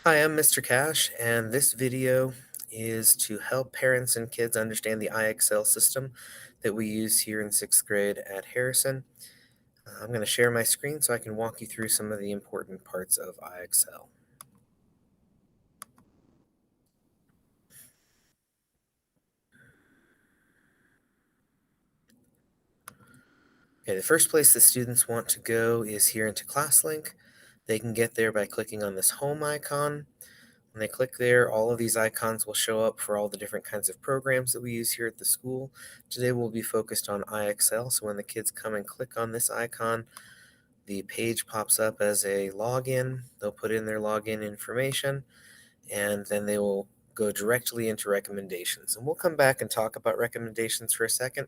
Hi, I'm Mr. Cash, and this video is to help parents and kids understand the IXL system that we use here in sixth grade at Harrison. I'm going to share my screen so I can walk you through some of the important parts of IXL. Okay, the first place the students want to go is here into ClassLink. They can get there by clicking on this home icon. When they click there, all of these icons will show up for all the different kinds of programs that we use here at the school. Today we'll be focused on IXL, so when the kids come and click on this icon, the page pops up as a login. They'll put in their login information, and then they will go directly into recommendations. And we'll come back and talk about recommendations for a second.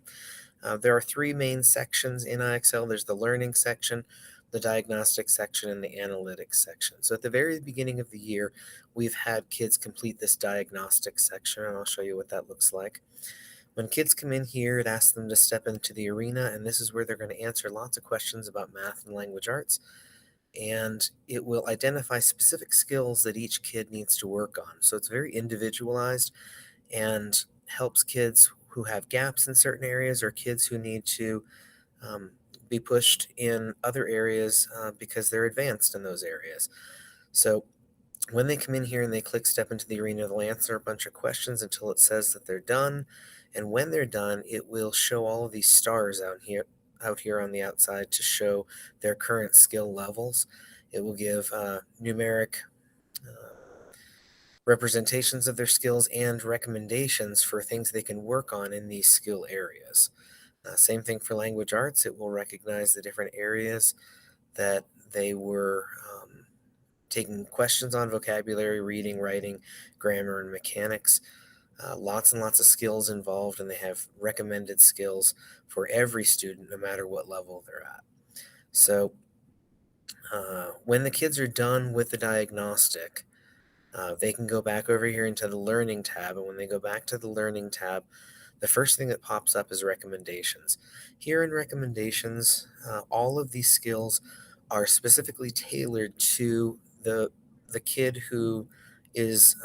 There are three main sections in IXL. There's the learning section, the diagnostic section, and the analytics section. So at the very beginning of the year, we've had kids complete this diagnostic section, and I'll show you what that looks like. When kids come in here, it asks them to step into the arena, and this is where they're going to answer lots of questions about math and language arts. And it will identify specific skills that each kid needs to work on. So it's very individualized and helps kids who have gaps in certain areas or kids who need to um, be pushed in other areas because they're advanced in those areas. So when they come in here and they click step into the arena, they'll answer a bunch of questions until it says that they're done. And when they're done, it will show all of these stars out here on the outside to show their current skill levels. It will give numeric representations of their skills and recommendations for things they can work on in these skill areas. Same thing for language arts. It will recognize the different areas that they were taking questions on: vocabulary, reading, writing, grammar, and mechanics. Lots and lots of skills involved, and they have recommended skills for every student, no matter what level they're at. So when the kids are done with the diagnostic, they can go back over here into the Learning tab, and when they go back to the Learning tab, the first thing that pops up is recommendations. Here in recommendations, all of these skills are specifically tailored to the kid who is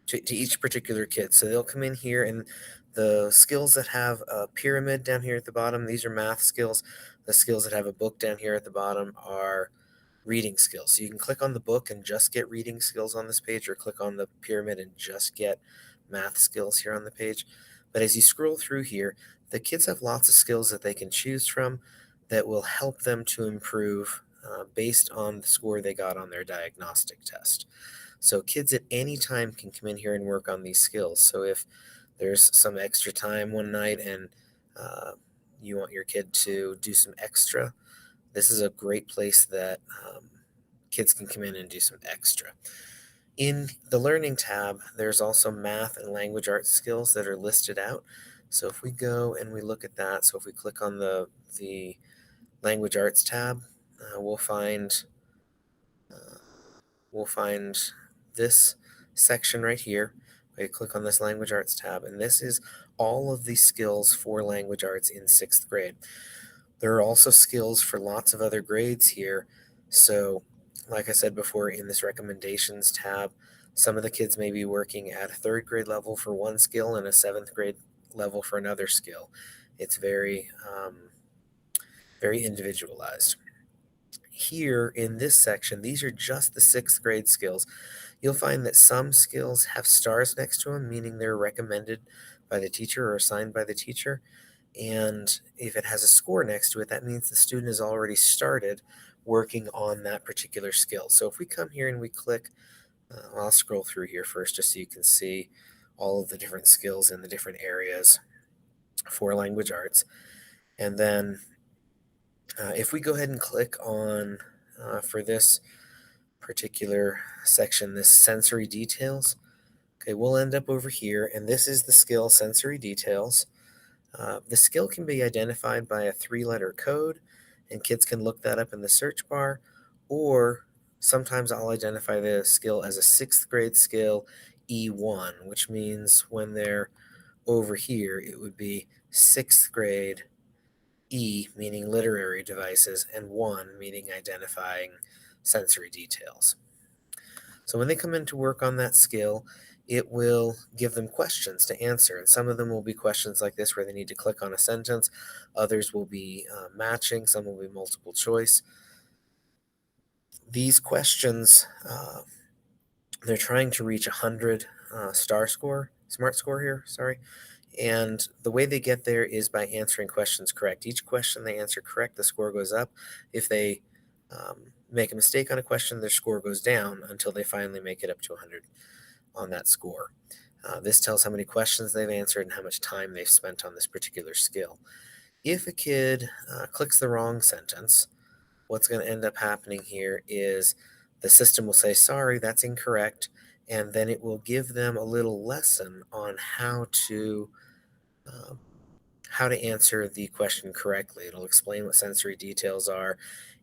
to each particular kid. So they'll come in here, and the skills that have a pyramid down here at the bottom, these are math skills. The skills that have a book down here at the bottom are reading skills. So you can click on the book and just get reading skills on this page, or click on the pyramid and just get math skills here on the page. But as you scroll through here, the kids have lots of skills that they can choose from that will help them to improve based on the score they got on their diagnostic test. So kids at any time can come in here and work on these skills. So if there's some extra time one night and you want your kid to do some extra, this is a great place that kids can come in and do some extra. In the Learning tab, there's also math and language arts skills that are listed out. So if we go and we look at that, so if we click on the language arts tab, we'll find uh, we'll find this section right here. We click on this language arts tab, and this is all of the skills for language arts in sixth grade. There are also skills for lots of other grades here. So, like I said before, in this recommendations tab, some of the kids may be working at a third grade level for one skill and a seventh grade level for another skill. It's very individualized. Here in this section, these are just the sixth grade skills. You'll find that some skills have stars next to them, meaning they're recommended by the teacher or assigned by the teacher. And if it has a score next to it, that means the student has already started working on that particular skill. So if we come here and we click, I'll scroll through here first just so you can see all of the different skills in the different areas for language arts. And then if we go ahead and click on, for this particular section, this sensory details, okay, we'll end up over here, and this is the skill sensory details. The skill can be identified by a three-letter code, and kids can look that up in the search bar, or sometimes I'll identify the skill as a sixth grade skill E1, which means when they're over here, it would be sixth grade E, meaning literary devices, and 1, meaning identifying sensory details. So when they come in to work on that skill, it will give them questions to answer. And some of them will be questions like this where they need to click on a sentence. Others will be matching. Some will be multiple choice. These questions, they're trying to reach 100 smart score here, sorry. And the way they get there is by answering questions correct. Each question they answer correct, the score goes up. If they make a mistake on a question, their score goes down until they finally make it up to 100 on that score. This tells how many questions they've answered and how much time they've spent on this particular skill. If a kid clicks the wrong sentence, what's going to end up happening here is the system will say, sorry, that's incorrect. And then it will give them a little lesson on um, how to answer the question correctly. It'll explain what sensory details are,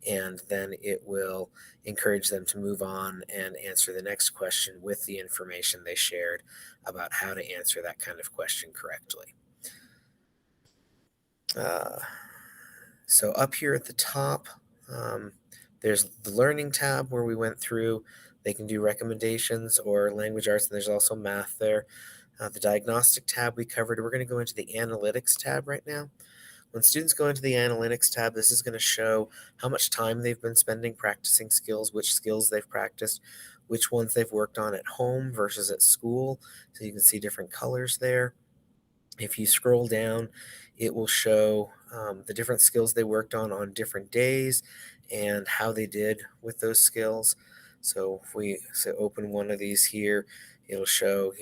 and then it will encourage them to move on and answer the next question with the information they shared about how to answer that kind of question correctly. Uh, so up here at the top, um, there's the learning tab where we went through. They can do recommendations or language arts, and there's also math there. The diagnostic tab we covered. We're going to go into the analytics tab right now. When students go into the analytics tab, this is going to show how much time they've been spending practicing skills, which skills they've practiced, which ones they've worked on at home versus at school. So you can see different colors there. If you scroll down, it will show the different skills they worked on different days and how they did with those skills. So if we open one of these here, it'll show,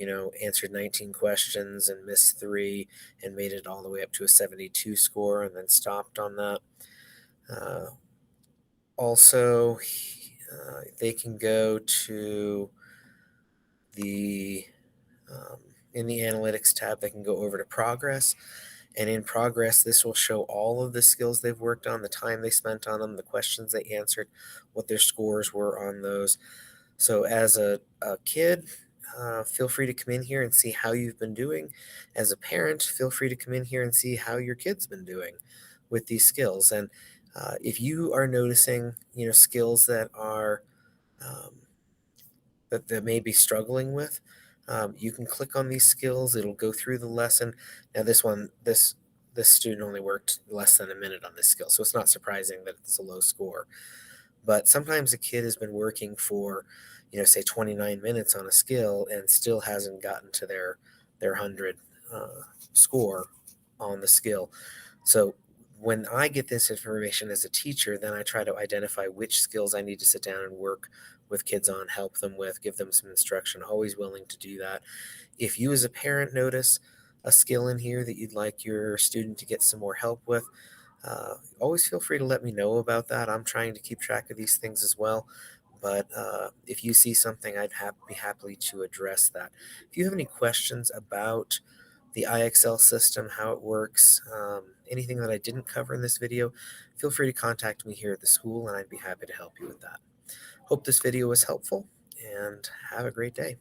answered 19 questions and missed 3 and made it all the way up to a 72 score and then stopped on that. Uh, Also, they can go to the in the analytics tab, they can go over to progress. And in progress, this will show all of the skills they've worked on, the time they spent on them, the questions they answered, what their scores were on those. So as a kid, feel free to come in here and see how you've been doing. As a parent, feel free to come in here and see how your kid's been doing with these skills. And if you are noticing, skills that are um, that may be struggling with, you can click on these skills. It'll go through the lesson. Now, this student only worked less than a minute on this skill, so it's not surprising that it's a low score. But sometimes a kid has been working for, say 29 minutes on a skill and still hasn't gotten to their 100 score on the skill. So when I get this information as a teacher, then I try to identify which skills I need to sit down and work with kids on, help them with, give them some instruction, always willing to do that. If you as a parent notice a skill in here that you'd like your student to get some more help with, always feel free to let me know about that. I'm trying to keep track of these things as well. But if you see something, I'd be happy to address that. If you have any questions about the IXL system, how it works, anything that I didn't cover in this video, feel free to contact me here at the school and I'd be happy to help you with that. Hope this video was helpful and have a great day.